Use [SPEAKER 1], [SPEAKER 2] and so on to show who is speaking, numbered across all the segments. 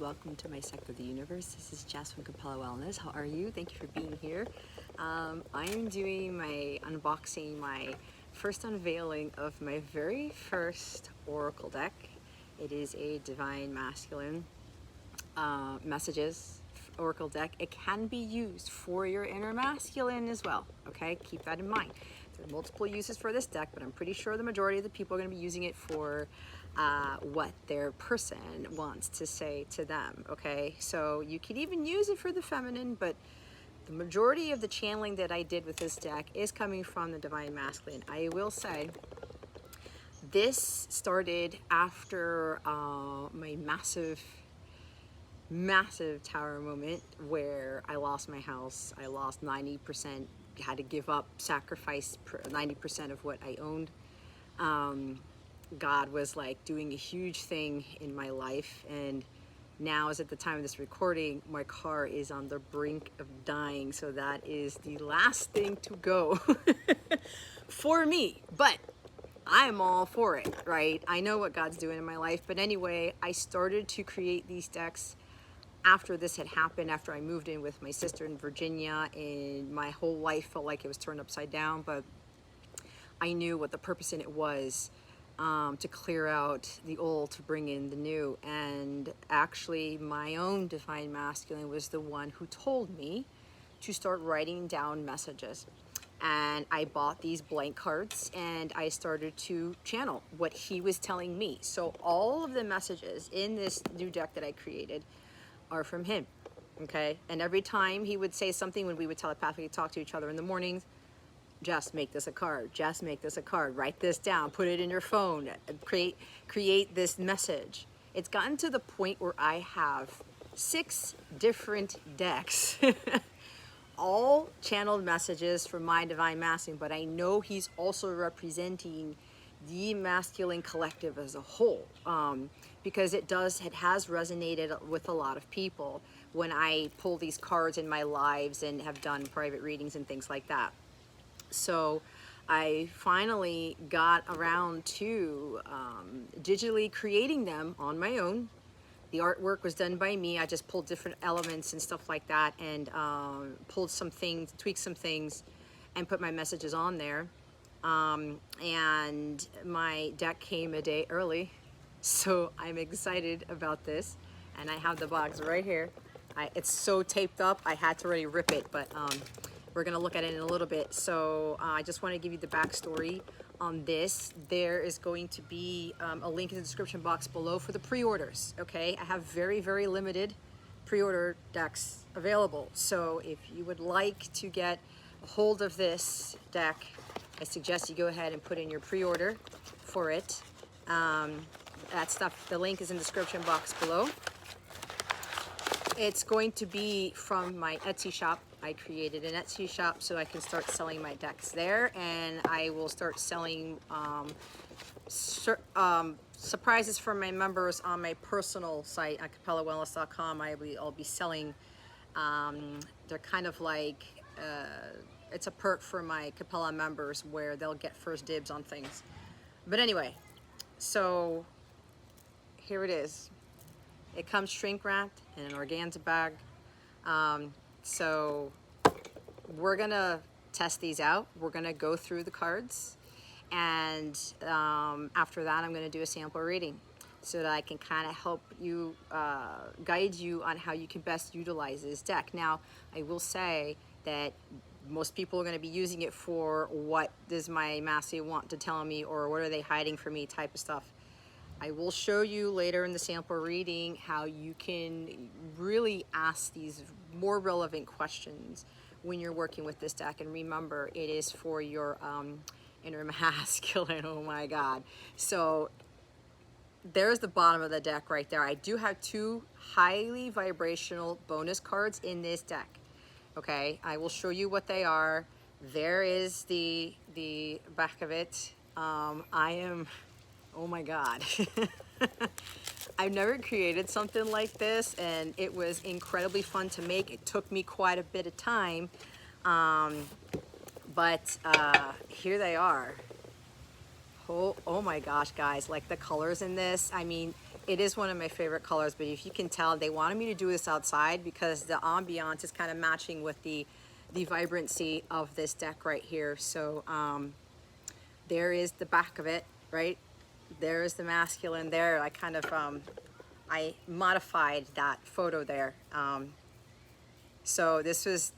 [SPEAKER 1] welcome to my sector of the universe. This is Jess from Capella Wellness. How are you? Thank you for being here. I am doing my unboxing, my first unveiling of my very first oracle deck. It is a Divine Masculine Messages oracle deck. It can be used for your inner masculine as well, okay? Keep that in mind. There are multiple uses for this deck, but I'm pretty sure the majority of the people are going to be using it for what their person wants to say to them, okay? So you can even use it for the feminine, but the majority of the channeling that I did with this deck is coming from the Divine Masculine. I will say this started after my massive tower moment where I lost my house. I lost 90%, had to give up, sacrifice 90% of what I owned. God was like doing a huge thing in my life, and now, as at the time of this recording, my car is on the brink of dying, so that is the last thing to go for me, but I'm all for it, right? I know what God's doing in my life, but anyway, I started to create these decks after this had happened, after I moved in with my sister in Virginia, and my whole life felt like it was turned upside down, but I knew what the purpose in it was, to clear out the old, to bring in the new. And actually, my own Divine Masculine was the one who told me to start writing down messages. And I bought these blank cards and I started to channel what he was telling me. So all of the messages in this new deck that I created are from him, okay? And every time he would say something, when we would telepathically talk to each other in the mornings, just make this a card, just make this a card, write this down, put it in your phone, create this message. It's gotten to the point where I have 6 different decks, all channeled messages from my Divine Masculine, but I know he's also representing the masculine collective as a whole, because it has resonated with a lot of people when I pull these cards in my lives and have done private readings and things like that. So I finally got around to digitally creating them on my own. The artwork was done by me. I just pulled different elements and stuff like that, and pulled some things, tweaked some things, and put my messages on there. And my deck came a day early, so I'm excited about this. And I have the box right here. It's so taped up, I had to already rip it, but we're gonna look at it in a little bit. So I just want to give you the backstory on this. There is going to be a link in the description box below for the pre-orders, okay? I have very, very limited pre-order decks available. So if you would like to get a hold of this deck, I suggest you go ahead and put in your pre-order for it. That stuff, the link is in the description box below. It's going to be from my Etsy shop. I created an Etsy shop so I can start selling my decks there, and I will start selling surprises for my members on my personal site at capellawellness.com. I'll be selling, they're kind of like, it's a perk for my Capella members where they'll get first dibs on things. But anyway, so here it is. It comes shrink wrapped in an organza bag. So we're gonna test these out. We're gonna go through the cards, and after that I'm gonna do a sample reading so that I can kind of help you, guide you on how you can best utilize this deck. Now, I will say that most people are going to be using it for what does my masculine want to tell me, or what are they hiding from me type of stuff. I will show you later in the sample reading how you can really ask these more relevant questions when you're working with this deck. And remember, it is for your inner masculine. Oh my God. So there's the bottom of the deck right there. I do have 2 highly vibrational bonus cards in this deck. Okay, I will show you what they are. There is the back of it. Oh my God. I've never created something like this, and it was incredibly fun to make. It took me quite a bit of time, but here they are. Oh my gosh, guys, like the colors in this, I mean, it is one of my favorite colors, but if you can tell, they wanted me to do this outside because the ambiance is kind of matching with the vibrancy of this deck right here. So there is the back of it, right? There is the masculine there. I kind of, I modified that photo there. So this was,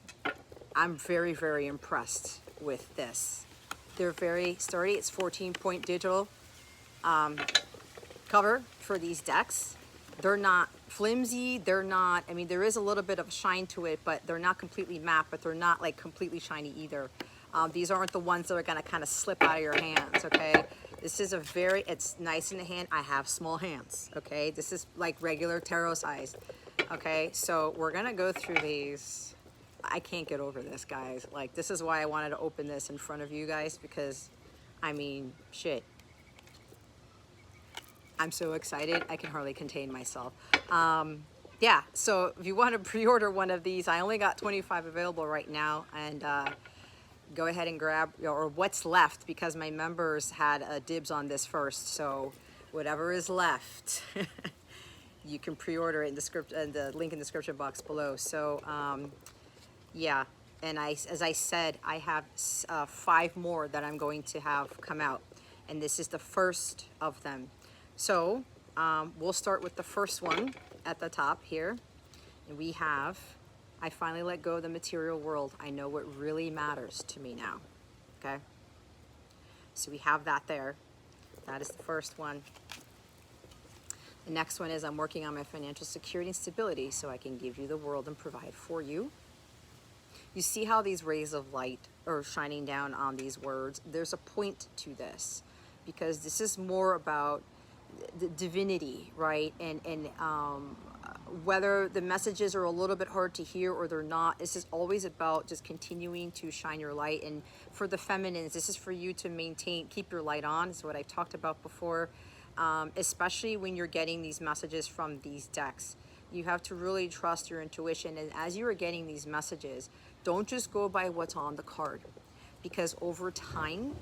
[SPEAKER 1] I'm very, very impressed with this. They're very sturdy. It's 14-point digital cover for these decks. They're not flimsy. They're not, I mean, there is a little bit of shine to it, but they're not completely matte, but they're not like completely shiny either. These aren't the ones that are gonna kind of slip out of your hands, okay? This is a very, it's nice in the hand. I have small hands, okay? This is like regular tarot size, okay? So we're gonna go through these. I can't get over this, guys. Like, this is why I wanted to open this in front of you guys, because, I mean, shit. I'm so excited, I can hardly contain myself. Yeah, so if you want to pre-order one of these, I only got 25 available right now, and go ahead and grab, or what's left, because my members had dibs on this first, so whatever is left, you can pre-order it in the script and the link in the description box below. So yeah, and as I said, I have 5 more that I'm going to have come out, and this is the first of them. So we'll start with the first one at the top here, and we have, I finally let go of the material world. I know what really matters to me now, okay? So we have that there. That is the first one. The next one is I'm working on my financial security and stability so I can give you the world and provide for you. You see how these rays of light are shining down on these words? There's a point to this, because this is more about the divinity, right? And whether the messages are a little bit hard to hear or they're not, this is always about just continuing to shine your light. And for the feminines, this is for you to maintain, keep your light on. Is what I talked about before, especially when you're getting these messages from these decks. You have to really trust your intuition. And as you are getting these messages, don't just go by what's on the card, because over time,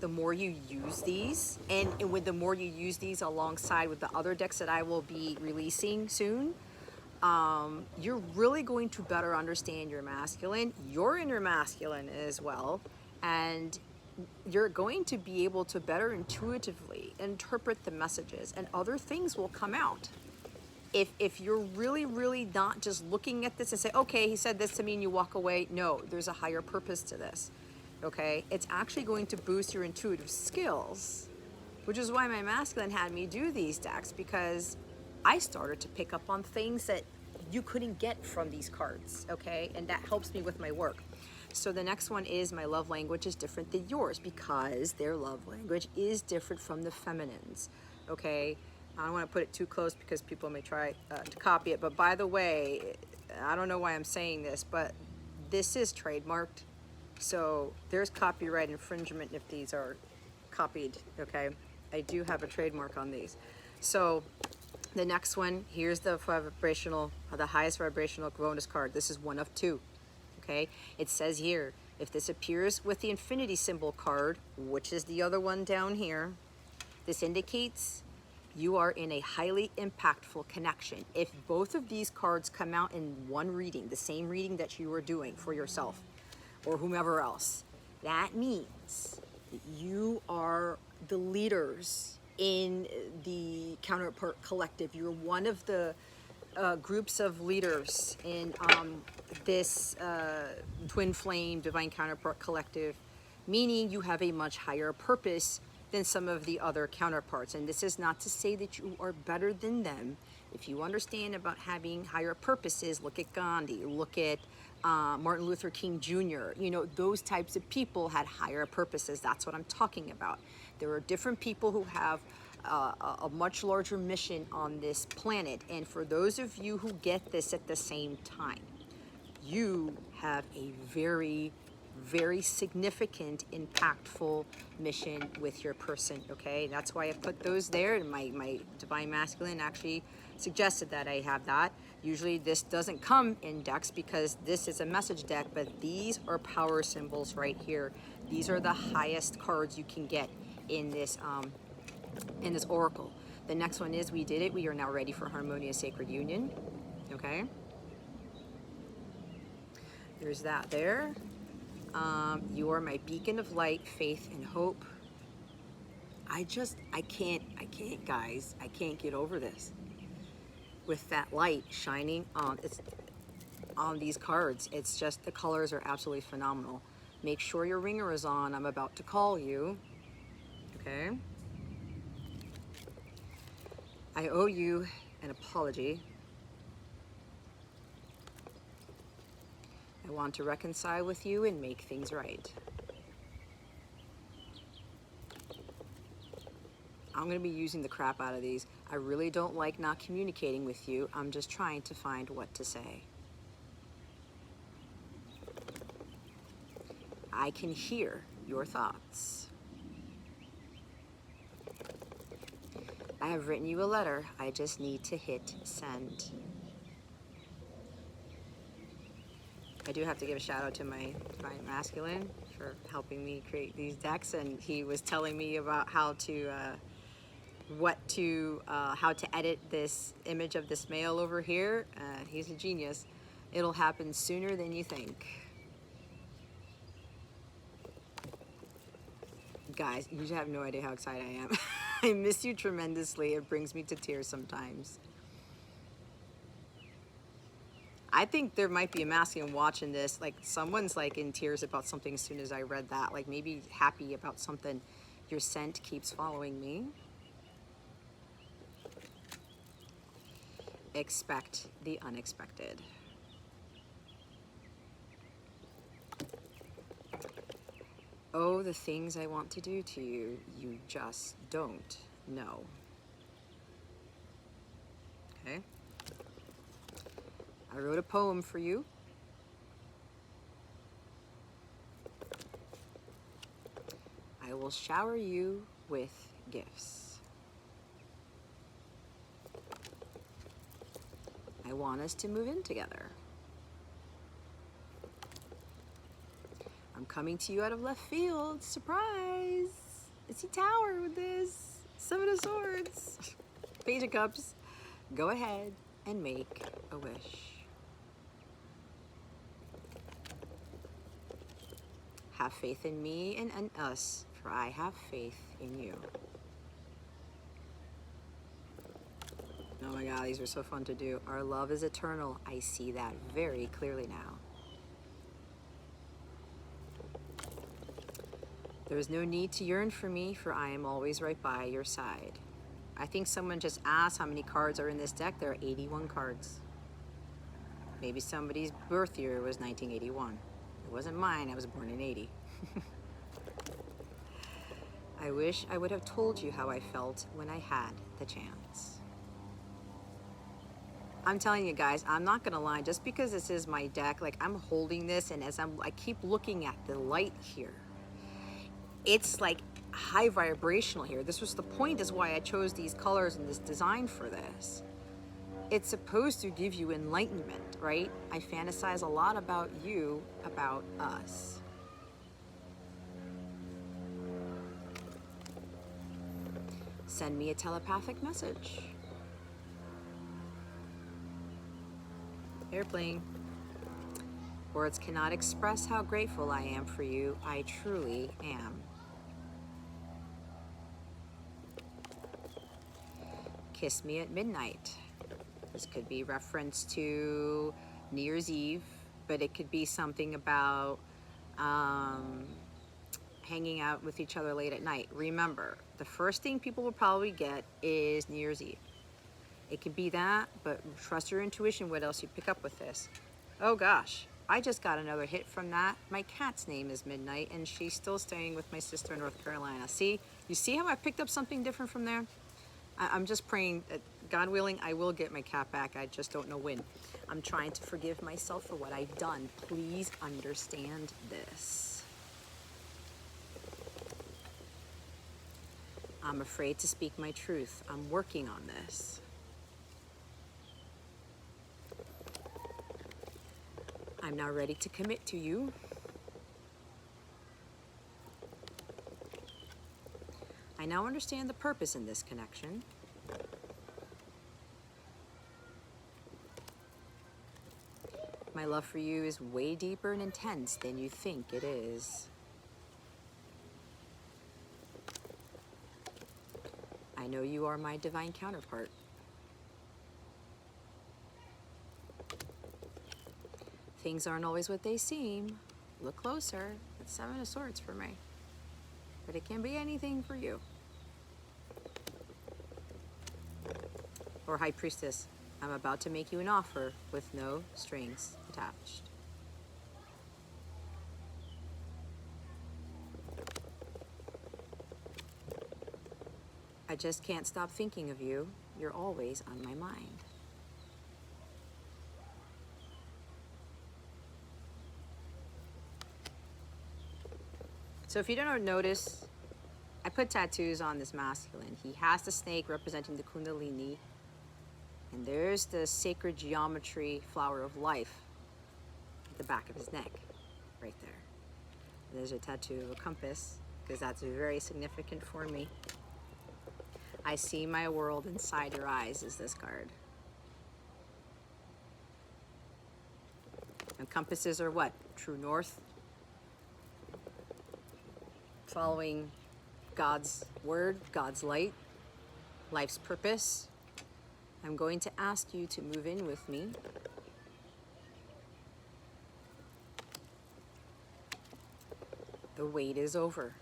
[SPEAKER 1] the more you use these, and with the more you use these alongside with the other decks that I will be releasing soon, you're really going to better understand your masculine, your inner masculine as well, and you're going to be able to better intuitively interpret the messages, and other things will come out. If you're really not just looking at this and say, okay, he said this to me, and you walk away. No, there's a higher purpose to this, okay? It's actually going to boost your intuitive skills, which is why my masculine had me do these decks, because I started to pick up on things that you couldn't get from these cards, okay? And that helps me with my work. So the next one is my love language is different than yours, because their love language is different from the feminines, okay? I don't want to put it too close because people may try to copy it. But by the way, I don't know why I'm saying this, but this is trademarked. So there's copyright infringement if these are copied, okay? I do have a trademark on these. So the next one, here's the vibrational, the highest vibrational bonus card. This is one of 2, okay? It says here, if this appears with the infinity symbol card, which is the other one down here, this indicates you are in a highly impactful connection. If both of these cards come out in one reading, the same reading that you are doing for yourself or whomever else, that means that you are the leaders in the Counterpart Collective. You're one of the groups of leaders in this Twin Flame Divine Counterpart Collective, meaning you have a much higher purpose than some of the other counterparts. And this is not to say that you are better than them. If you understand about having higher purposes, look at Gandhi, look at Martin Luther King Jr. You know, those types of people had higher purposes. That's what I'm talking about. There are different people who have a much larger mission on this planet. And for those of you who get this at the same time, you have a very significant, impactful mission with your person, okay? That's why I put those there, and my Divine Masculine actually suggested that I have that. Usually this doesn't come in decks because this is a message deck, but these are power symbols right here. These are the highest cards you can get in this oracle. The next one is we did it. We are now ready for harmonious sacred union. Okay. There's that there. You are my beacon of light, faith, and hope. I can't, guys. I can't get over this. With that light shining on these cards, it's just, the colors are absolutely phenomenal. Make sure your ringer is on. I'm about to call you. Okay. I owe you an apology. I want to reconcile with you and make things right. I'm going to be using the crap out of these. I really don't like not communicating with you. I'm just trying to find what to say. I can hear your thoughts. I have written you a letter. I just need to hit send. I do have to give a shout out to my masculine for helping me create these decks, and he was telling me about how to edit this image of this male over here. He's a genius. It'll happen sooner than you think. Guys, you have no idea how excited I am. I miss you tremendously. It brings me to tears sometimes. I think there might be a masculine watching this. Like, someone's like in tears about something as soon as I read that. Like, maybe happy about something. Your scent keeps following me. Expect the unexpected. Oh, the things I want to do to you, you just don't know. Okay. I wrote a poem for you. I will shower you with gifts. I want us to move in together. I'm coming to you out of left field. Surprise! It's a tower with this. Seven of Swords. Page of Cups. Go ahead and make a wish. Have faith in me and in us, for I have faith in you. Oh my God, these are so fun to do. Our love is eternal. I see that very clearly now. There is no need to yearn for me, for I am always right by your side. I think someone just asked how many cards are in this deck. There are 81 cards. Maybe somebody's birth year was 1981. It wasn't mine. I was born in 80. I wish I would have told you how I felt when I had the chance. I'm telling you guys, I'm not gonna lie, just because this is my deck, like, I'm holding this, and as I keep looking at the light here, it's like high vibrational here. This was the point, is why I chose these colors and this design for this. It's supposed to give you enlightenment, right? I fantasize a lot about you, about us. Send me a telepathic message. Airplane. Words cannot express how grateful I am for you. I truly am. Kiss me at midnight. This could be reference to New Year's Eve, but it could be something about hanging out with each other late at night. Remember, the first thing people will probably get is New Year's Eve. It could be that, but trust your intuition. What else you pick up with this? Oh gosh, I just got another hit from that. My cat's name is Midnight, and she's still staying with my sister in North Carolina. See, you see how I picked up something different from there? I'm just praying that, God willing, I will get my cat back. I just don't know when. I'm trying to forgive myself for what I've done. Please understand this. I'm afraid to speak my truth. I'm working on this. I'm now ready to commit to you. I now understand the purpose in this connection. My love for you is way deeper and intense than you think it is. I know you are my divine counterpart. Things aren't always what they seem. Look closer. It's Seven of Swords for me. But it can be anything for you. Or High Priestess, I'm about to make you an offer with no strings attached. I just can't stop thinking of you. You're always on my mind. So if you don't notice, I put tattoos on this masculine. He has the snake representing the Kundalini. And there's the sacred geometry flower of life at the back of his neck, right there. And there's a tattoo of a compass, because that's very significant for me. I see my world inside your eyes is this card. And compasses are what? True north. Following God's word, God's light, life's purpose. I'm going to ask you to move in with me. The wait is over.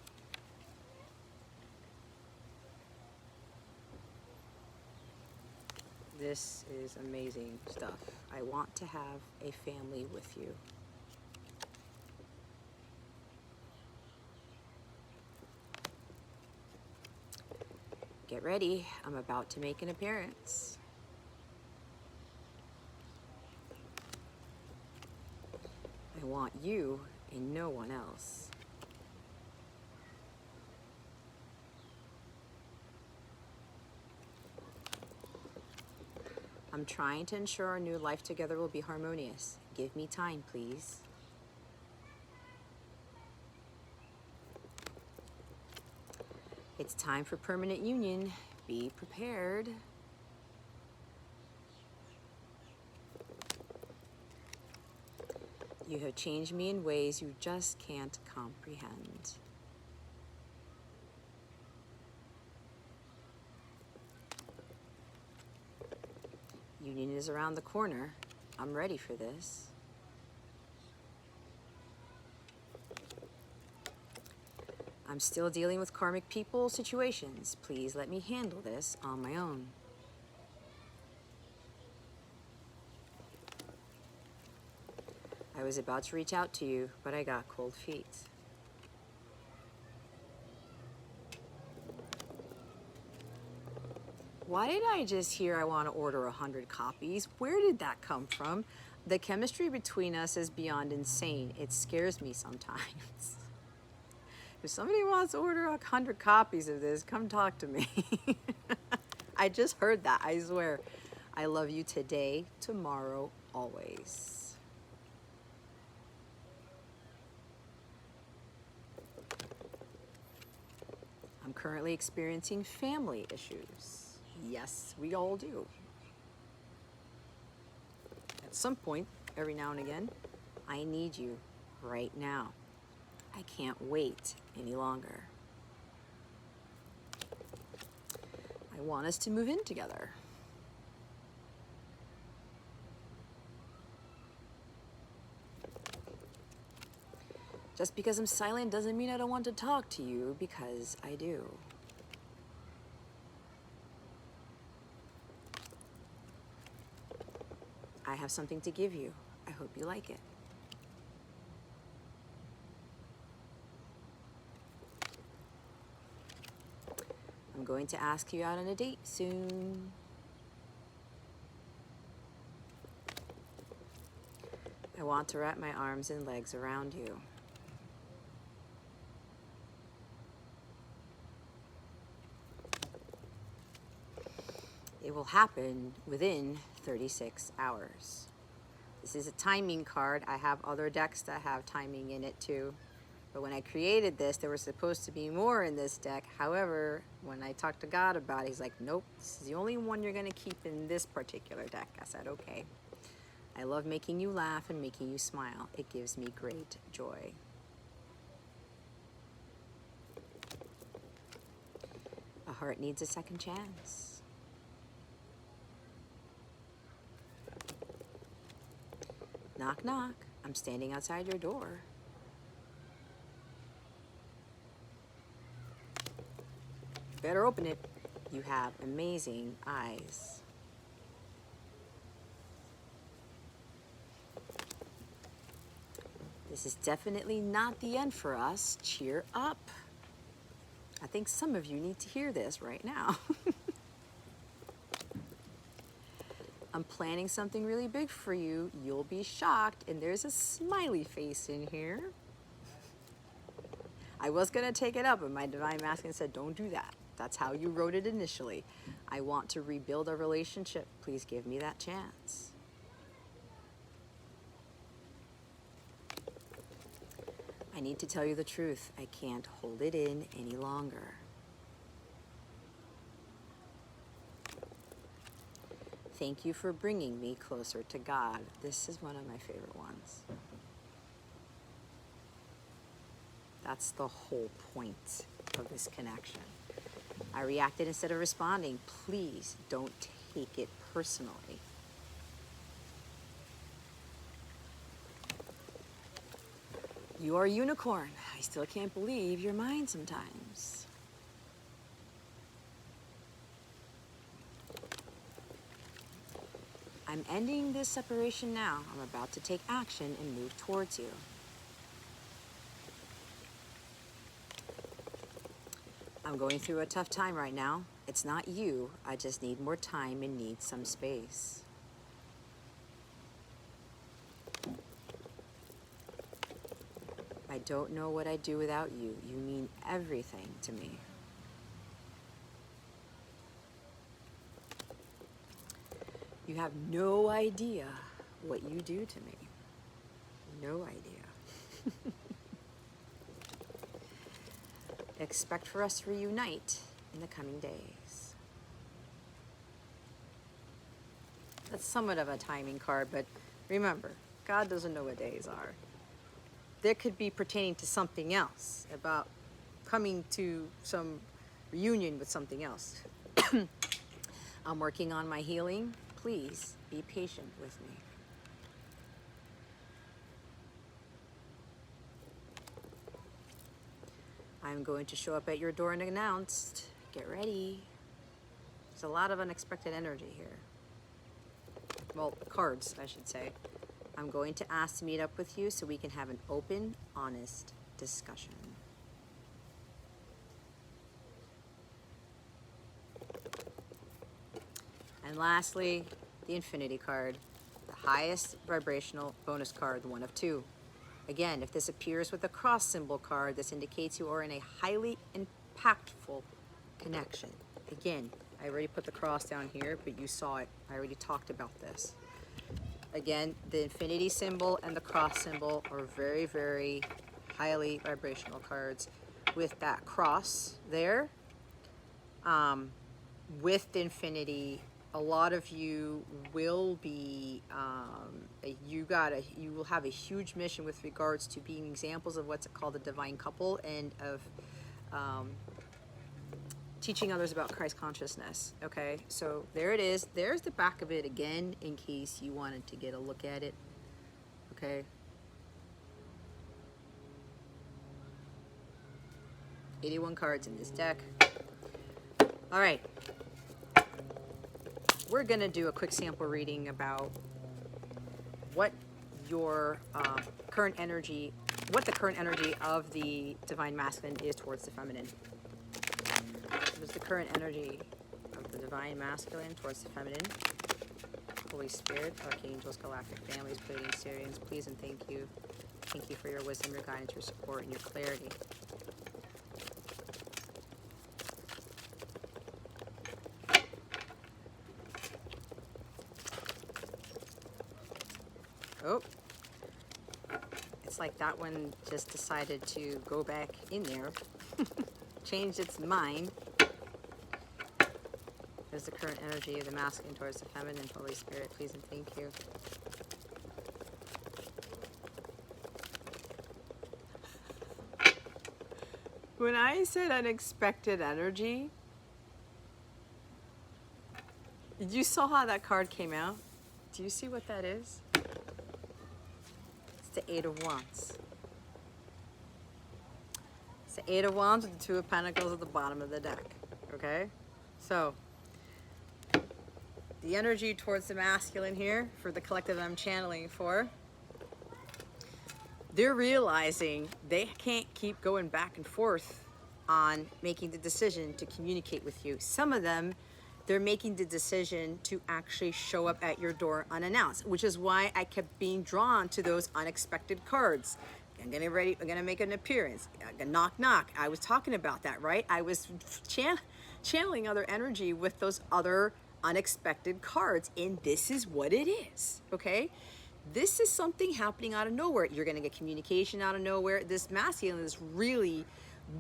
[SPEAKER 1] This is amazing stuff. I want to have a family with you. Get ready, I'm about to make an appearance. I want you and no one else. I'm trying to ensure our new life together will be harmonious. Give me time, please. It's time for permanent union. Be prepared. You have changed me in ways you just can't comprehend. Union is around the corner. I'm ready for this. I'm still dealing with karmic people situations. Please let me handle this on my own. I was about to reach out to you, but I got cold feet. Why did I just hear I want to order 100 copies? Where did that come from? The chemistry between us is beyond insane. It scares me sometimes. If somebody wants to order 100 copies of this, come talk to me. I just heard that, I swear. I love you today, tomorrow, always. I'm currently experiencing family issues. Yes, we all do. At some point, every now and again, I need you right now. I can't wait any longer. I want us to move in together. Just because I'm silent doesn't mean I don't want to talk to you, because I do. I have something to give you. I hope you like it. I'm going to ask you out on a date soon. I want to wrap my arms and legs around you. It will happen within 36 hours. This is a timing card. I have other decks that have timing in it too. But when I created this, there was supposed to be more in this deck. However, when I talked to God about it, he's like, nope, this is the only one you're going to keep in this particular deck. I said, okay. I love making you laugh and making you smile. It gives me great joy. A heart needs a second chance. Knock, knock. I'm standing outside your door. Better open it. You have amazing eyes. This is definitely not the end for us. Cheer up. I think some of you need to hear this right now. I'm planning something really big for you. You'll be shocked. And there's a smiley face in here. I was going to take it up, but my divine masculine said, don't do that. That's how you wrote it initially. I want to rebuild a relationship. Please give me that chance. I need to tell you the truth. I can't hold it in any longer. Thank you for bringing me closer to God. This is one of my favorite ones. That's the whole point of this connection. I reacted instead of responding. Please don't take it personally. You are a unicorn. I still can't believe your mind sometimes. I'm ending this separation now. I'm about to take action and move towards you. I'm going through a tough time right now. It's not you. I just need more time and need some space. I don't know what I'd do without you. You mean everything to me. You have no idea what you do to me. No idea. Expect for us to reunite in the coming days. That's somewhat of a timing card, but remember, God doesn't know what days are. There could be pertaining to something else, about coming to some reunion with something else. I'm working on my healing. Please be patient with me. I'm going to show up at your door and announce, get ready. There's a lot of unexpected energy here. Well, cards, I should say. I'm going to ask to meet up with you so we can have an open, honest discussion. And lastly, the Infinity card, the highest vibrational bonus card, the one of two. Again, if this appears with a cross symbol card, this indicates you are in a highly impactful connection. Again, I already put the cross down here, but you saw it. I already talked about this. Again, the infinity symbol and the cross symbol are very, very highly vibrational cards. With that cross there, with the infinity, a lot of you will be, you will have a huge mission with regards to being examples of what's called a divine couple and of teaching others about Christ consciousness. Okay, so there it is. There's the back of it again in case you wanted to get a look at it. Okay. 81 cards in this deck. All right. We're going to do a quick sample reading about what your current energy, what the current energy of the divine masculine is towards the feminine. What is the current energy of the divine masculine towards the feminine? Holy Spirit, archangels, galactic families, Pleiadian, Sirians, please and thank you. Thank you for your wisdom, your guidance, your support, and your clarity. Oh, it's like that one just decided to go back in there, changed its mind. There's the current energy of the masculine towards the feminine. Holy Spirit, please and thank you. When I said unexpected energy, you saw how that card came out? Do you see what that is? It's the Eight of Wands. It's the Eight of Wands with the Two of Pentacles at the bottom of the deck, okay? So, the energy towards the masculine here, for the collective I'm channeling for, they're realizing they can't keep going back and forth on making the decision to communicate with you. Some of them, they're making the decision to actually show up at your door unannounced, which is why I kept being drawn to those unexpected cards. I'm gonna make an appearance. Knock, knock. I was talking about that, right? I was channeling other energy with those other unexpected cards, and this is what it is, okay? This is something happening out of nowhere. You're going to get communication out of nowhere. This masculine is really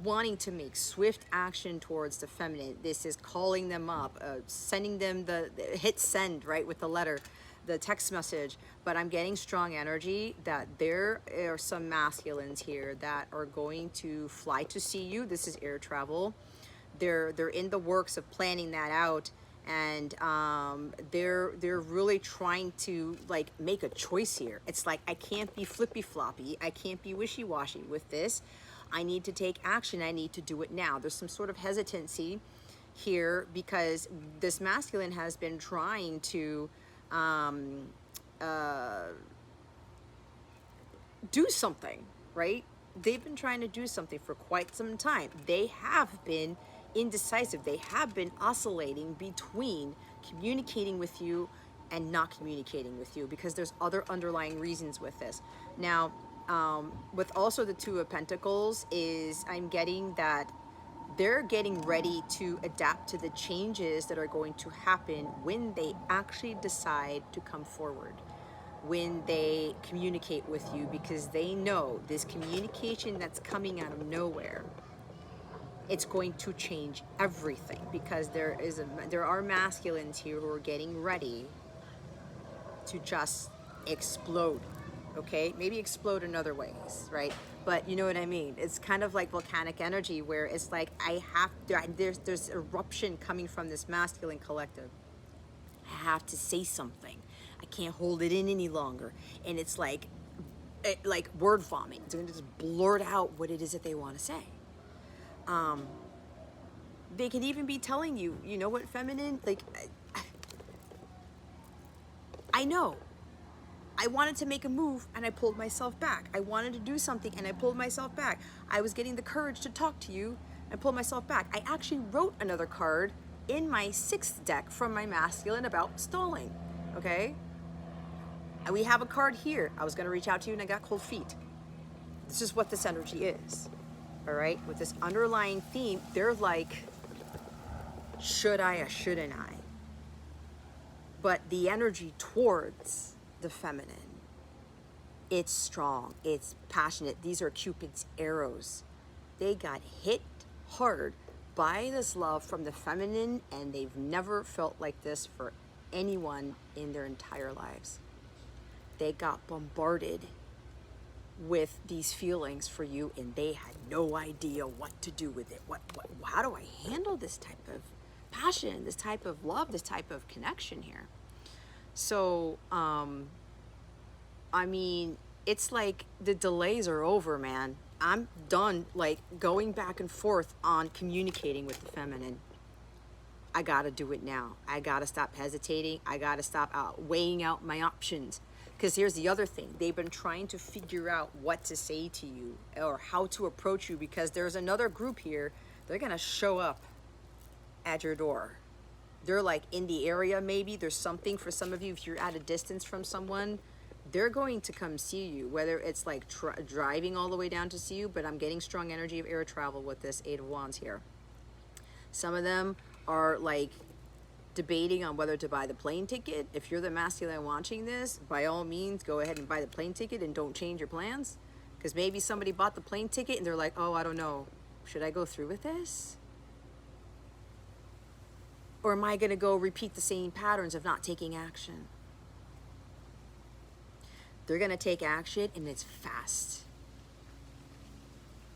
[SPEAKER 1] wanting to make swift action towards the feminine. This is calling them up, sending them the hit send, right, with the letter, the text message. But I'm getting strong energy that there are some masculines here that are going to fly to see you. This is air travel. They're in the works of planning that out. And they're really trying to like make a choice here. It's like, I can't be flippy floppy. I can't be wishy-washy with this. I need to take action. I need to do it now. There's some sort of hesitancy here because this masculine has been trying to do something, right? They've been trying to do something for quite some time. They have been indecisive. They have been oscillating between communicating with you and not communicating with you because there's other underlying reasons with this. Now, with also the Two of Pentacles is I'm getting that they're getting ready to adapt to the changes that are going to happen when they actually decide to come forward, when they communicate with you, because they know this communication that's coming out of nowhere, it's going to change everything, because there are masculines here who are getting ready to just explode, okay? Maybe explode in other ways, right? But you know what I mean? It's kind of like volcanic energy where it's like there's eruption coming from this masculine collective. I have to say something. I can't hold it in any longer. And it's like word vomit. They're going to just blurt out what it is that they want to say. They can even be telling you, you know what, feminine, like, I know. I wanted to make a move and I pulled myself back. I wanted to do something and I pulled myself back. I was getting the courage to talk to you and pull myself back. I actually wrote another card in my 6th deck from my masculine about stalling, okay? And we have a card here. I was gonna reach out to you and I got cold feet. This is what this energy is, all right? With this underlying theme, they're like, should I or shouldn't I? But the energy towards the feminine, it's strong, it's passionate. These are Cupid's arrows. They got hit hard by this love from the feminine, and they've never felt like this for anyone in their entire lives. They got bombarded with these feelings for you, and they had no idea what to do with it. How do I handle this type of passion, this type of love, this type of connection here? So, I mean, it's like the delays are over, man. I'm done, like, going back and forth on communicating with the feminine. I gotta do it now. I gotta stop hesitating. I gotta stop weighing out my options. Because here's the other thing. They've been trying to figure out what to say to you or how to approach you, because there's another group here. They're gonna show up at your door. They're like in the area, maybe. There's something for some of you, if you're at a distance from someone, they're going to come see you, whether it's like driving all the way down to see you, but I'm getting strong energy of air travel with this Eight of Wands here. Some of them are like debating on whether to buy the plane ticket. If you're the masculine watching this, by all means, go ahead and buy the plane ticket and don't change your plans. Because maybe somebody bought the plane ticket and they're like, oh, I don't know. Should I go through with this? Or am I going to go repeat the same patterns of not taking action? They're going to take action, and it's fast.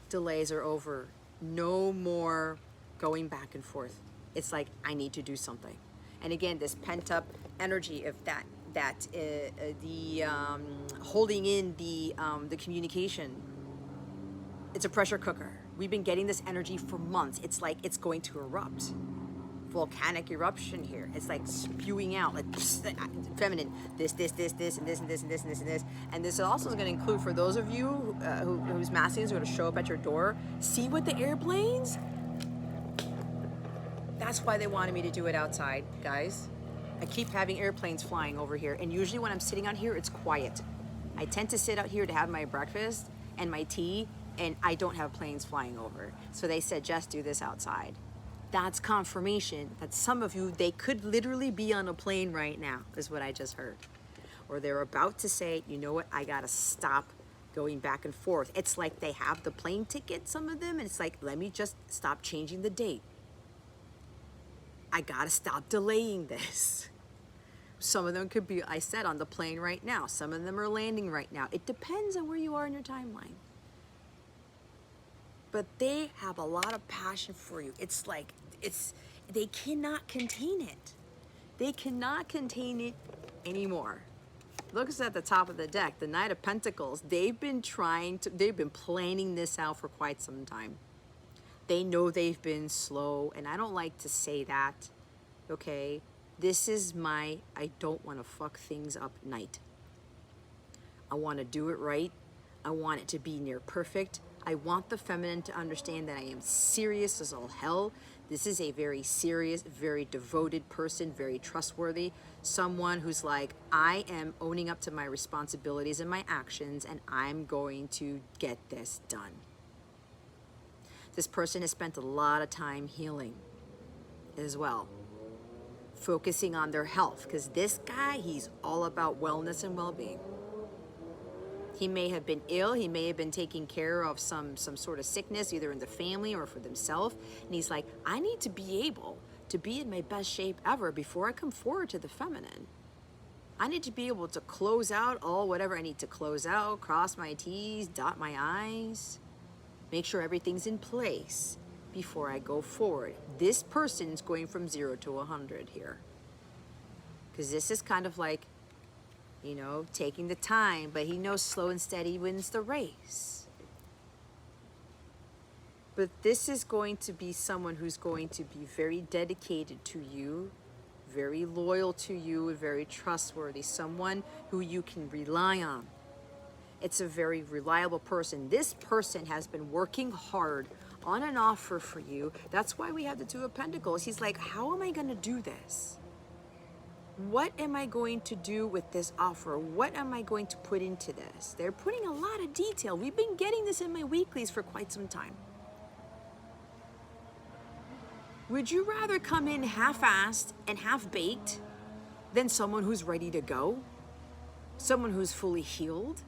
[SPEAKER 1] Delays are over. No more going back and forth. It's like, I need to do something. And again, this pent up energy of holding in the communication. It's a pressure cooker. We've been getting this energy for months. It's like it's going to erupt. Volcanic eruption here. It's like spewing out, like feminine. This, and this, and this, and this, and this, and this, and this. And this also is going to include, for those of you whose masculines are going to show up at your door, see what the airplanes? That's why they wanted me to do it outside, guys. I keep having airplanes flying over here. And usually when I'm sitting out here, it's quiet. I tend to sit out here to have my breakfast and my tea, and I don't have planes flying over. So they said, just do this outside. That's confirmation that some of you, they could literally be on a plane right now, is what I just heard. Or they're about to say, you know what, I gotta stop going back and forth. It's like they have the plane ticket, some of them, and it's like, let me just stop changing the date. I gotta stop delaying this. Some of them could be, I said, on the plane right now. Some of them are landing right now. It depends on where you are in your timeline. But they have a lot of passion for you. It's like, they cannot contain it. They cannot contain it anymore. Look at the top of the deck, the Knight of Pentacles. They've been planning this out for quite some time. They know they've been slow, and I don't like to say that, okay? This is my, I don't want to fuck things up night. I want to do it right. I want it to be near perfect. I want the feminine to understand that I am serious as all hell. This is a very serious, very devoted person, very trustworthy. Someone who's like, I am owning up to my responsibilities and my actions, and I'm going to get this done. This person has spent a lot of time healing as well, focusing on their health, because this guy, he's all about wellness and well-being. He may have been ill, he may have been taking care of some sort of sickness, either in the family or for themselves, and he's like, I need to be able to be in my best shape ever before I come forward to the feminine. I need to be able to close out all whatever I need to close out, cross my T's, dot my I's, make sure everything's in place before I go forward. This person's going from 0 to 100 here. Because this is kind of like, you know, taking the time, but he knows slow and steady wins the race. But this is going to be someone who's going to be very dedicated to you, very loyal to you, and very trustworthy, someone who you can rely on. It's a very reliable person. This person has been working hard on an offer for you. That's why we have the Two of Pentacles. He's like, how am I going to do this? What am I going to do with this offer? What am I going to put into this? They're putting a lot of detail. We've been getting this in my weeklies for quite some time. Would you rather come in half-assed and half-baked than someone who's ready to go? Someone who's fully healed?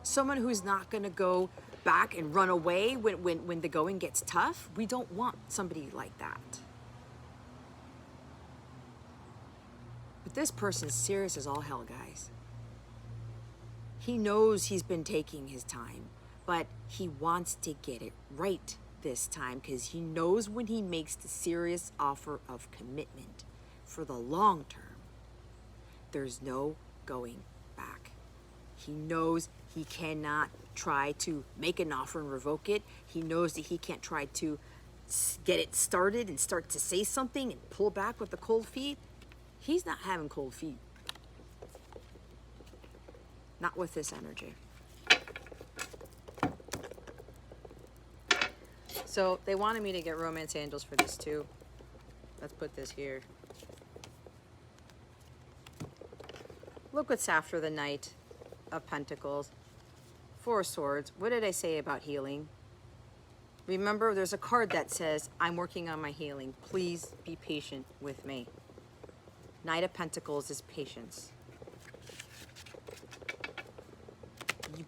[SPEAKER 1] Someone who's not going to go back and run away when the going gets tough? We don't want somebody like that. But this person's serious as all hell, guys. He knows he's been taking his time, but he wants to get it right this time because he knows when he makes the serious offer of commitment for the long term, there's no going back. He knows he cannot try to make an offer and revoke it. He knows that he can't try to get it started and start to say something and pull back with the cold feet. He's not having cold feet. Not with this energy. So they wanted me to get romance angels for this too. Let's put this here. Look what's after the Knight of Pentacles. Four of Swords. What did I say about healing? Remember, there's a card that says, I'm working on my healing. Please be patient with me. Knight of Pentacles is patience.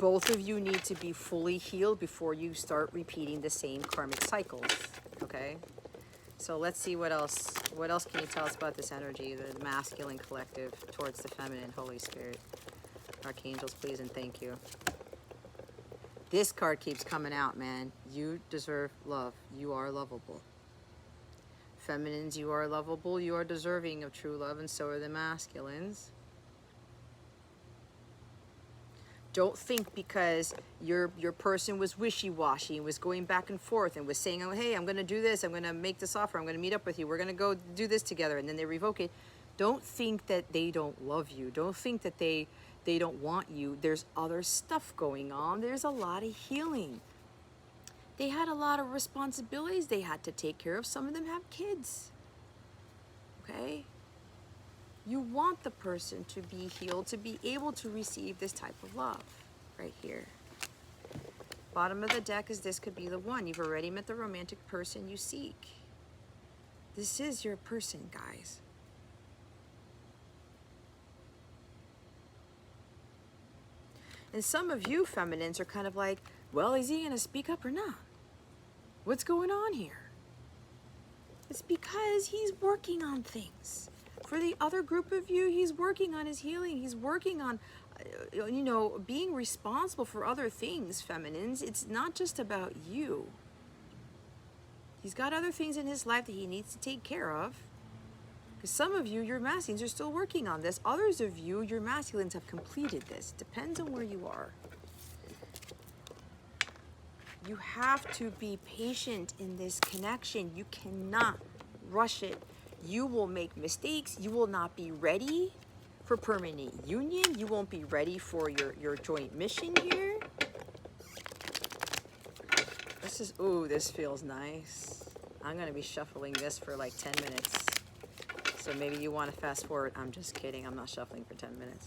[SPEAKER 1] both of you need to be fully healed before you start repeating the same karmic cycles, okay? So let's see what else can you tell us about this energy, the masculine collective towards the feminine, Holy Spirit. Archangels, please and thank you. This card keeps coming out, man. You deserve love. You are lovable. Feminines, you are lovable. You are deserving of true love, and so are the masculines. Don't think because your person was wishy-washy and was going back and forth and was saying, oh, hey, I'm going to do this. I'm going to make this offer. I'm going to meet up with you. We're going to go do this together. And then they revoke it. Don't think that they don't love you. Don't think that they don't want you. There's other stuff going on. There's a lot of healing. They had a lot of responsibilities they had to take care of. Some of them have kids. Okay? You want the person to be healed, to be able to receive this type of love right here. Bottom of the deck is this could be the one. You've already met the romantic person you seek. This is your person, guys. And some of you feminines are kind of like, well, is he going to speak up or not? What's going on here? It's because he's working on things. For the other group of you, he's working on his healing. He's working on, you know, being responsible for other things, feminines. It's not just about you. He's got other things in his life that he needs to take care of. Because some of you, your masculines, are still working on this. Others of you, your masculines, have completed this. Depends on where you are. You have to be patient in this connection. You cannot rush it. You will make mistakes. You will not be ready for permanent union. You won't be ready for your joint mission here. This is, ooh, this feels nice. I'm going to be shuffling this for like 10 minutes. So maybe you want to fast forward. I'm just kidding. I'm not shuffling for 10 minutes.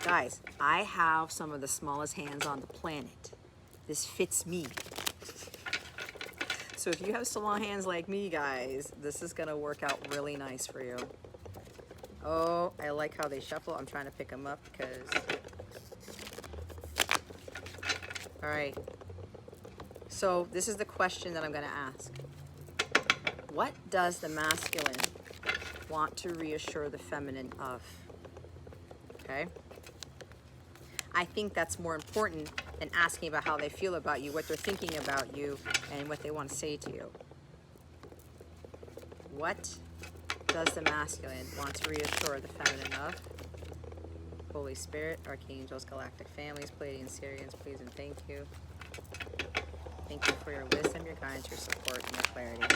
[SPEAKER 1] Guys, I have some of the smallest hands on the planet. This fits me. So if you have small hands like me, guys, this is going to work out really nice for you. Oh, I like how they shuffle. I'm trying to pick them up because... All right. So this is the question that I'm going to ask. What does the masculine want to reassure the feminine of? Okay? I think that's more important than asking about how they feel about you, what they're thinking about you, and what they want to say to you. What does the masculine want to reassure the feminine of? Holy Spirit, Archangels, Galactic Families, Pleiadian, Syrians, please and thank you. Thank you for your wisdom, your guidance, your support, and your clarity.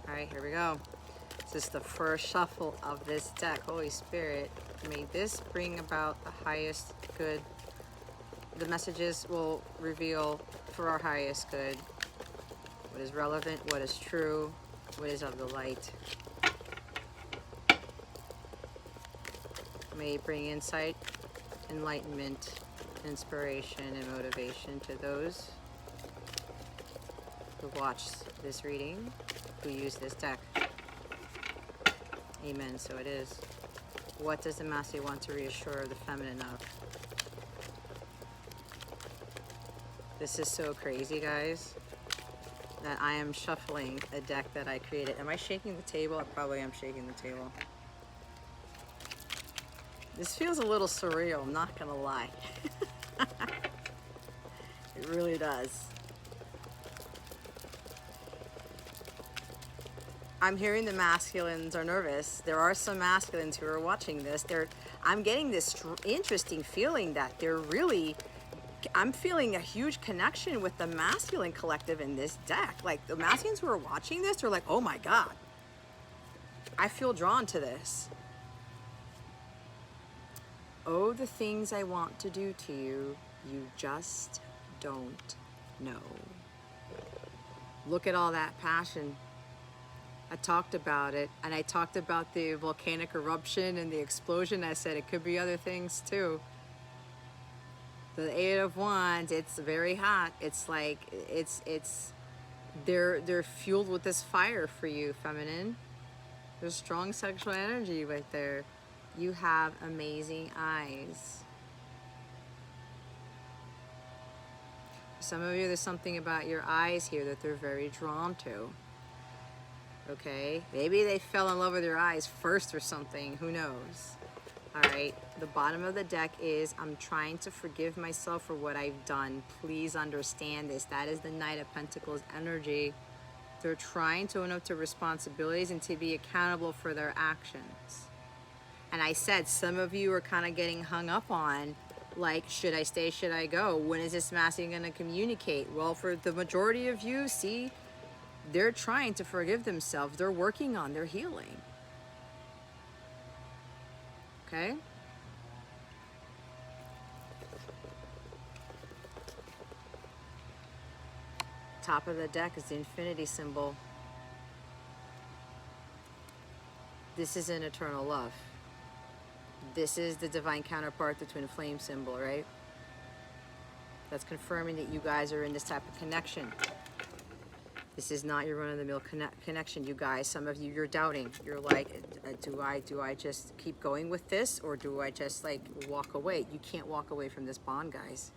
[SPEAKER 1] All right, here we go. This is the first shuffle of this deck. Holy Spirit, may this bring about the highest good. The messages will reveal for our highest good what is relevant, what is true, what is of the light. May it bring insight, enlightenment, inspiration, and motivation to those who watch this reading, who use this deck. Amen, so it is. What does the masculine want to reassure the feminine of? This is so crazy, guys, that I am shuffling a deck that I created. Am I shaking the table? I probably am shaking the table. This feels a little surreal, I'm not gonna lie. It really does. I'm hearing the masculines are nervous. There are some masculines who are watching this. I'm getting this interesting feeling that they're really, I'm feeling a huge connection with the masculine collective in this deck. Like the masculines who are watching this, they're like, oh my God, I feel drawn to this. Oh, the things I want to do to you, you just don't know. Look at all that passion. I talked about it, and I talked about the volcanic eruption and the explosion. I said it could be other things too. The Eight of Wands, it's very hot. It's like, they're fueled with this fire for you, feminine. There's strong sexual energy right there. You have amazing eyes. Some of you, there's something about your eyes here that they're very drawn to. Okay? Maybe they fell in love with your eyes first or something. Who knows? All right. The bottom of the deck is, I'm trying to forgive myself for what I've done. Please understand this. That is the Knight of Pentacles energy. They're trying to own up to responsibilities and to be accountable for their actions. And I said, some of you are kind of getting hung up on, like, should I stay, should I go? When is this masculine going to communicate? Well, for the majority of you, see, they're trying to forgive themselves. They're working on their healing. Okay? Top of the deck is the infinity symbol. This is an eternal love. This is the divine counterpart, the twin flame symbol, right? That's confirming that you guys are in this type of connection. This is not your run-of-the-mill connection, you guys. Some of you, you're doubting. You're like, do I just keep going with this, or do I just like walk away? You can't walk away from this bond, guys.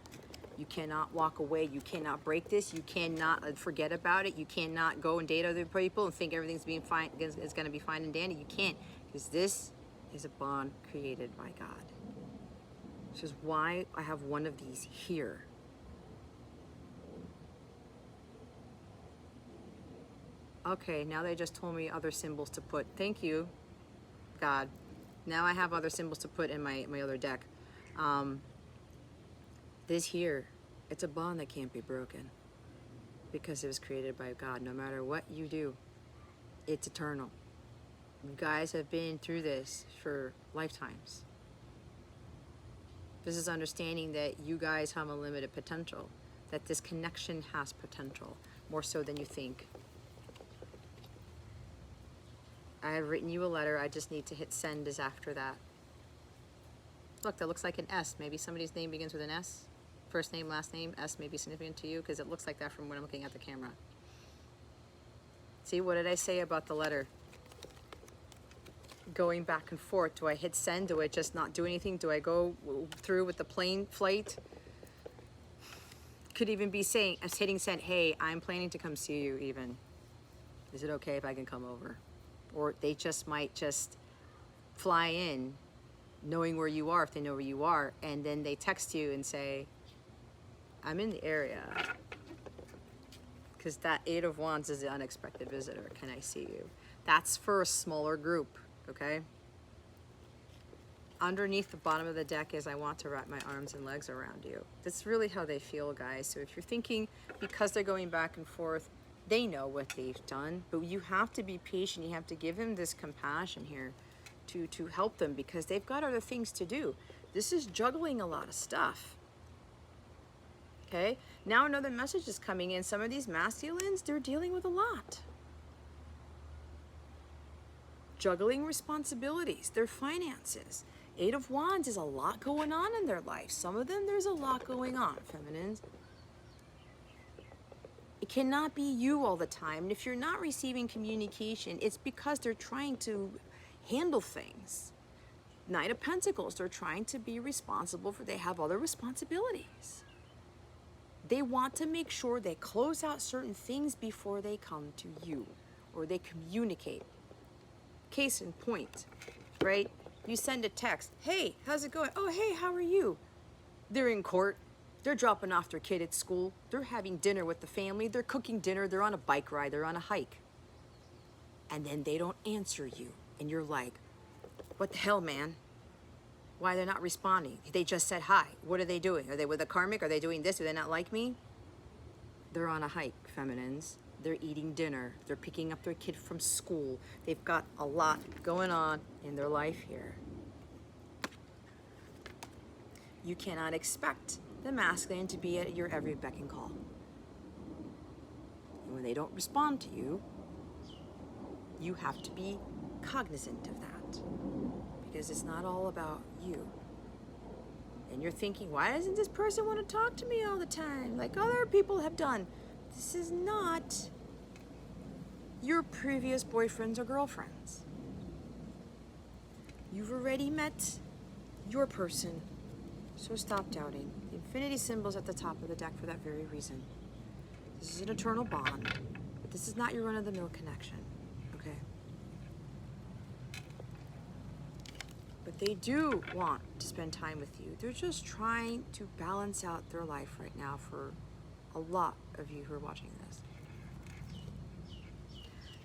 [SPEAKER 1] You cannot walk away. You cannot break this. You cannot forget about it. You cannot go and date other people and think everything's being fine. It's going to be fine and dandy. You can't, because this is a bond created by God. Which is why I have one of these here. Okay, now they just told me other symbols to put. Thank you, God. Now I have other symbols to put in my other deck. This here, it's a bond that can't be broken because it was created by God. No matter what you do, it's eternal. You guys have been through this for lifetimes. This is understanding that you guys have unlimited potential, that this connection has potential, more so than you think. I have written you a letter. I just need to hit send is after that. Look, that looks like an S. Maybe somebody's name begins with an S. First name, last name, S may be significant to you because it looks like that from when I'm looking at the camera. See, what did I say about the letter? Going back and forth. Do I hit send? Do I just not do anything? Do I go through with the plane flight? Could even be saying, as hitting send, hey, I'm planning to come see you even. Is it okay if I can come over? Or they just might just fly in knowing where you are, if they know where you are, and then they text you and say, I'm in the area. Because that Eight of Wands is the unexpected visitor. Can I see you? That's for a smaller group, okay? Underneath the bottom of the deck is, I want to wrap my arms and legs around you. That's really how they feel, guys. So if you're thinking, because they're going back and forth, they know what they've done, but you have to be patient. You have to give them this compassion here to help them, because they've got other things to do. This is juggling a lot of stuff. Okay, now another message is coming in. Some of these masculines, they're dealing with a lot. Juggling responsibilities, their finances. Eight of Wands is a lot going on in their life. Some of them, there's a lot going on, feminines. It cannot be you all the time. And if you're not receiving communication, it's because they're trying to handle things. Knight of Pentacles, they're trying to be responsible for, they have other responsibilities. They want to make sure they close out certain things before they come to you, or they communicate. Case in point, right? You send a text, hey, how's it going? Oh, hey, how are you? They're in court. They're dropping off their kid at school. They're having dinner with the family. They're cooking dinner. They're on a bike ride. They're on a hike. And then they don't answer you. And you're like, what the hell, man? Why they're not responding? They just said hi. What are they doing? Are they with a karmic? Are they doing this? Do they not like me? They're on a hike, feminines. They're eating dinner. They're picking up their kid from school. They've got a lot going on in their life here. You cannot expect the masculine to be at your every beck and call. And when they don't respond to you, you have to be cognizant of that, because it's not all about you. And you're thinking, why doesn't this person want to talk to me all the time like other people have done? This is not your previous boyfriends or girlfriends. You've already met your person, so stop doubting. The infinity symbol's at the top of the deck for that very reason. This is an eternal bond, but this is not your run-of-the-mill connection, okay? But they do want to spend time with you. They're just trying to balance out their life right now for a lot of you who are watching this.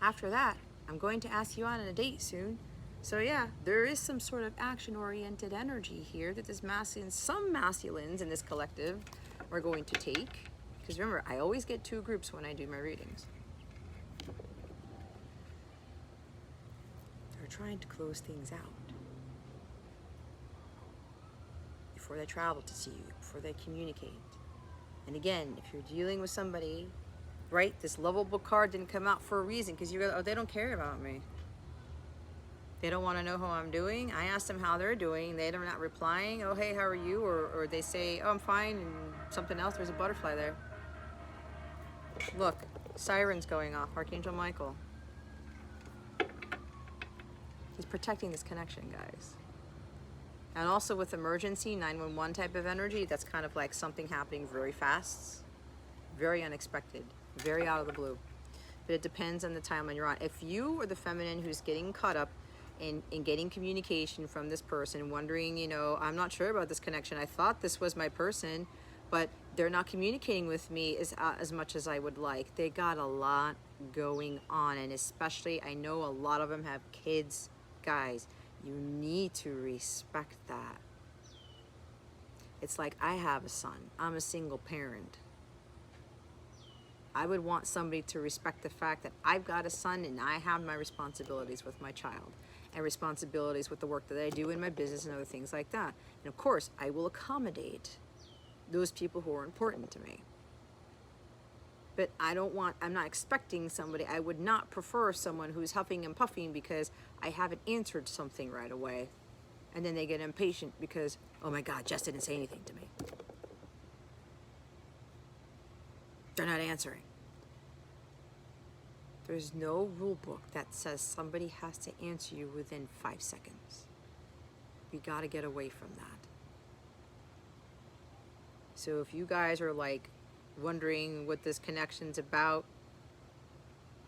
[SPEAKER 1] After that, I'm going to ask you out on a date soon. So yeah, there is some sort of action-oriented energy here that this masculine, some masculines in this collective are going to take. Because remember, I always get two groups when I do my readings. They're trying to close things out before they travel to see you, before they communicate. And again, if you're dealing with somebody, right, this lovable card didn't come out for a reason, because you go, oh, they don't care about me. They don't want to know how I'm doing. I asked them how they're doing. They're not replying. Oh, hey, how are you? Or they say, oh, I'm fine, and something else. There's a butterfly there. Look, sirens going off. Archangel Michael. He's protecting this connection, guys. And also with emergency, 911 type of energy, that's kind of like something happening very fast, very unexpected, very out of the blue. But it depends on the time when you're on. If you are the feminine who's getting caught up in getting communication from this person, wondering, you know, I'm not sure about this connection. I thought this was my person, but they're not communicating with me as much as I would like. They got a lot going on, and especially I know a lot of them have kids. Guys, you need to respect that. It's like I have a son. I'm a single parent. I would want somebody to respect the fact that I've got a son and I have my responsibilities with my child and responsibilities with the work that I do in my business and other things like that. And of course, I will accommodate those people who are important to me. But I'm not expecting somebody, I would not prefer someone who's huffing and puffing because I haven't answered something right away. And then they get impatient because, oh my God, Jess didn't say anything to me. They're not answering. There's no rule book that says somebody has to answer you within 5 seconds. We gotta get away from that. So if you guys are like wondering what this connection's about,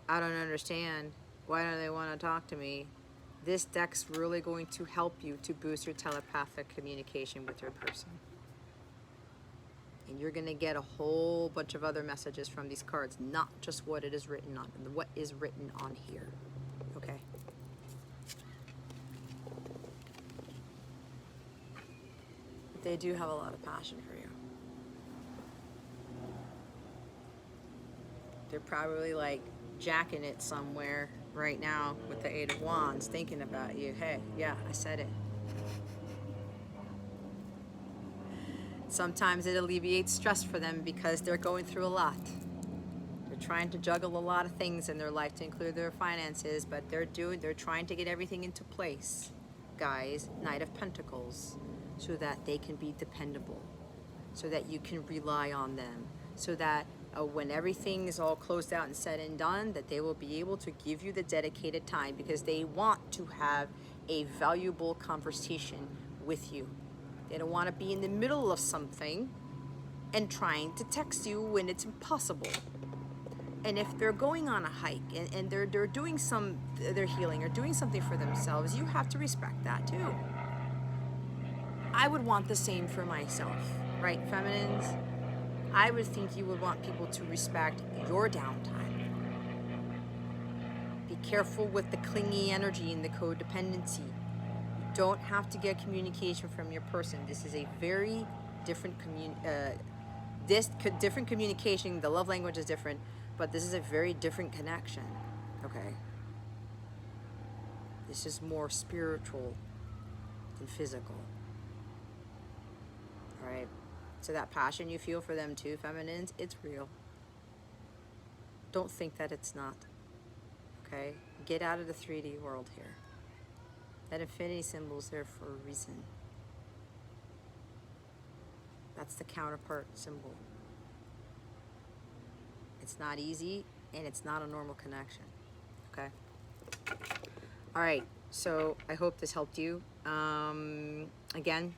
[SPEAKER 1] I don't understand, why don't they want to talk to me? This deck's really going to help you to boost your telepathic communication with your person. And you're going to get a whole bunch of other messages from these cards, not just what it is written on, what is written on here. Okay? But they do have a lot of passion for you. They're probably like jacking it somewhere right now with the Eight of Wands, thinking about you. Hey, yeah, I said it. Sometimes it alleviates stress for them because they're going through a lot. They're trying to juggle a lot of things in their life to include their finances, but they're trying to get everything into place, guys. Knight of Pentacles, so that they can be dependable, so that you can rely on them, so that when everything is all closed out and said and done, that they will be able to give you the dedicated time because they want to have a valuable conversation with you. They don't want to be in the middle of something and trying to text you when it's impossible. And if they're going on a hike and they're doing they're healing or doing something for themselves, you have to respect that too. I would want the same for myself, right, feminines? I would think you would want people to respect your downtime. Be careful with the clingy energy and the codependency. You don't have to get communication from your person. This is a very different different communication. The love language is different, but this is a very different connection. Okay. This is more spiritual than physical. All right. So that passion you feel for them too, feminines, it's real. Don't think that it's not. Okay? Get out of the 3D world here. That infinity symbol's there for a reason. That's the counterpart symbol. It's not easy, and it's not a normal connection. Okay? All right. So I hope this helped you. Again,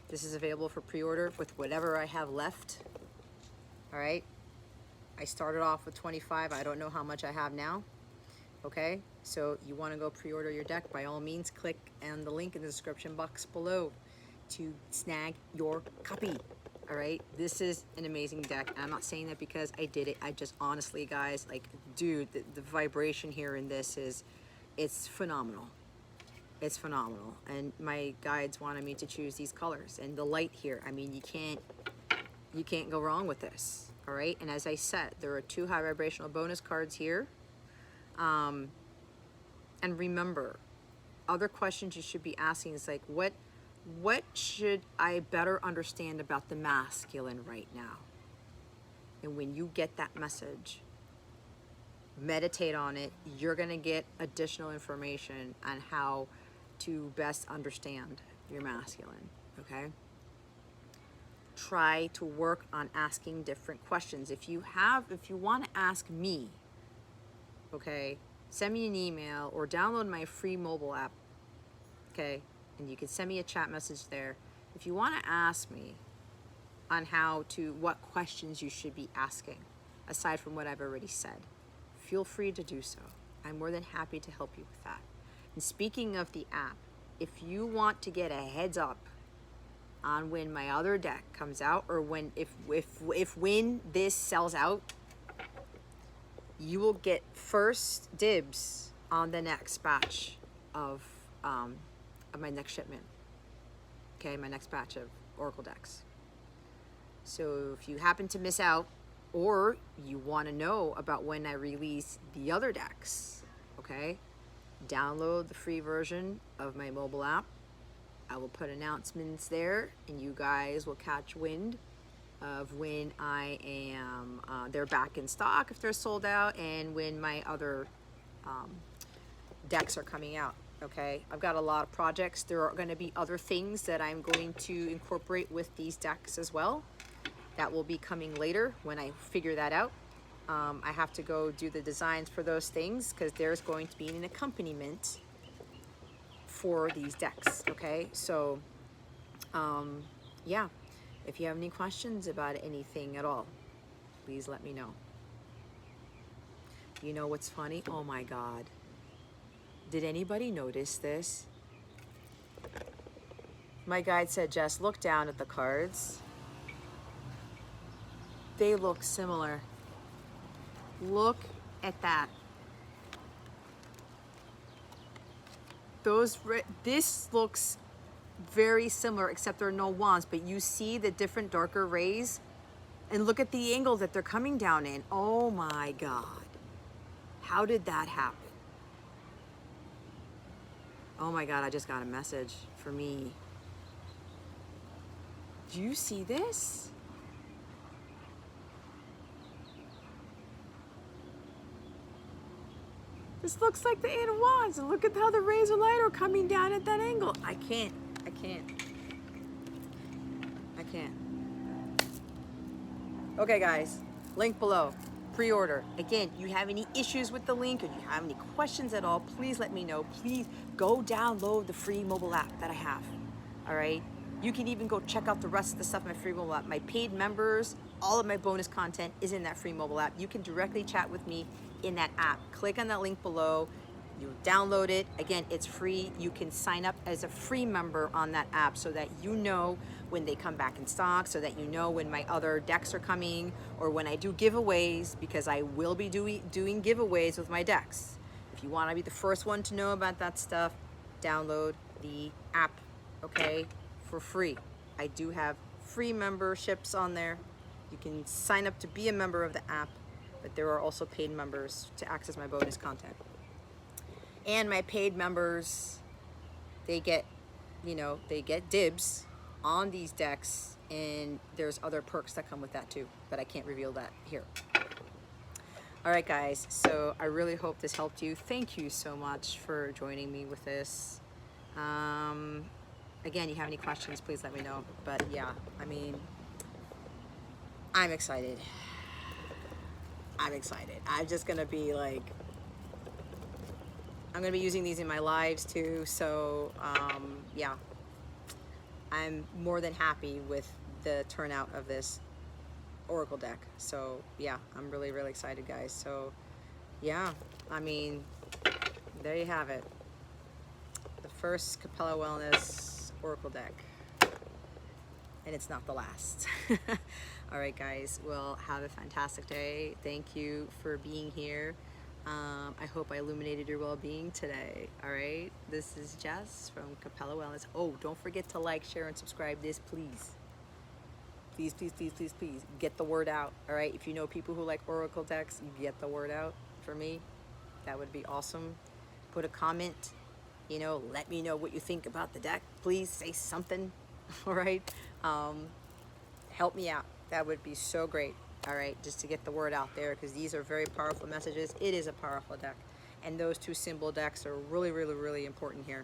[SPEAKER 1] This is available for pre-order with whatever I have left. All right. I started off with 25. I don't know how much I have now. Okay. So you want to go pre-order your deck, by all means, click on the link in the description box below to snag your copy. All right. This is an amazing deck. I'm not saying that because I did it. I just honestly, guys, like, dude, the vibration here in this it's phenomenal. It's phenomenal. And my guides wanted me to choose these colors and the light here. I mean, you can't go wrong with this. All right. And as I said, there are 2 high vibrational bonus cards here. And remember, other questions you should be asking is like, what should I better understand about the masculine right now? And when you get that message, meditate on it. You're going to get additional information on how to best understand your masculine, okay? Try to work on asking different questions. If you want to ask me, okay, send me an email or download my free mobile app, okay? And you can send me a chat message there. If you want to ask me on what questions you should be asking, aside from what I've already said, feel free to do so. I'm more than happy to help you with that. And speaking of the app, if you want to get a heads up on when my other deck comes out, or when this sells out, you will get first dibs on the next batch of my next shipment. Okay, my next batch of Oracle decks. So if you happen to miss out, or you want to know about when I release the other decks, okay, download the free version of my mobile app. I will put announcements there, and you guys will catch wind of when I am, they're back in stock if they're sold out, and when my other decks are coming out. Okay, I've got a lot of projects. There are going to be other things that I'm going to incorporate with these decks as well. That will be coming later when I figure that out. I have to go do the designs for those things because there's going to be an accompaniment for these decks, okay? So, yeah, if you have any questions about anything at all, please let me know. You know what's funny? Oh my God. Did anybody notice this? My guide said, Jess, look down at the cards. They look similar. Look at that. This looks very similar, except there are no wands, but you see the different darker rays? And look at the angle that they're coming down in. Oh my God. How did that happen? Oh my God, I just got a message for me. Do you see this? This looks like the Eight of Wands, and look at how the rays of light are coming down at that angle. I can't. Okay, guys, link below. Pre-order. Again, you have any issues with the link, or you have any questions at all, please let me know. Please go download the free mobile app that I have. All right? You can even go check out the rest of the stuff in my free mobile app. My paid members, all of my bonus content is in that free mobile app. You can directly chat with me in that app. Click on that link below. You download it. Again, it's free. You can sign up as a free member on that app so that you know when they come back in stock, so that you know when my other decks are coming, or when I do giveaways, because I will be doing giveaways with my decks. If you want to be the first one to know about that stuff, download the app, okay, for free. I do have free memberships on there. You can sign up to be a member of the app, but there are also paid members to access my bonus content. And my paid members, they get dibs on these decks, and there's other perks that come with that too, but I can't reveal that here. All right, guys, so I really hope this helped you. Thank you so much for joining me with this. Again, you have any questions, please let me know. But yeah, I mean, I'm excited. I'm just gonna be like, I'm gonna be using these in my lives too, so yeah. I'm more than happy with the turnout of this Oracle deck. So yeah, I'm really, really excited, guys. So yeah, I mean, there you have it. The first Capella Wellness Oracle deck. And it's not the last. All right, guys. Well, have a fantastic day. Thank you for being here. I hope I illuminated your well-being today. All right. This is Jess from Capella Wellness. Oh, don't forget to like, share, and subscribe this, please. Please, please, please, please, please get the word out. All right. If you know people who like Oracle decks, get the word out for me. That would be awesome. Put a comment. You know, let me know what you think about the deck. Please say something. All right. Help me out. That would be so great. All right, just to get the word out there, because these are very powerful messages. It is a powerful deck, and those two symbol decks are really, really, really important here.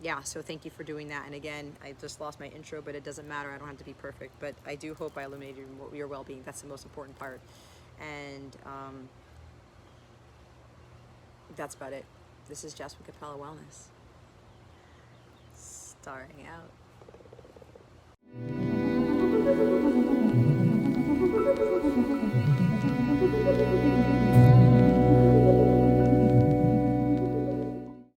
[SPEAKER 1] Yeah, so thank you for doing that. And again, I just lost my intro, but it doesn't matter. I don't have to be perfect, but I do hope I illuminated your well-being. That's the most important part. And that's about it. This is Jess from Capella Wellness, starting out.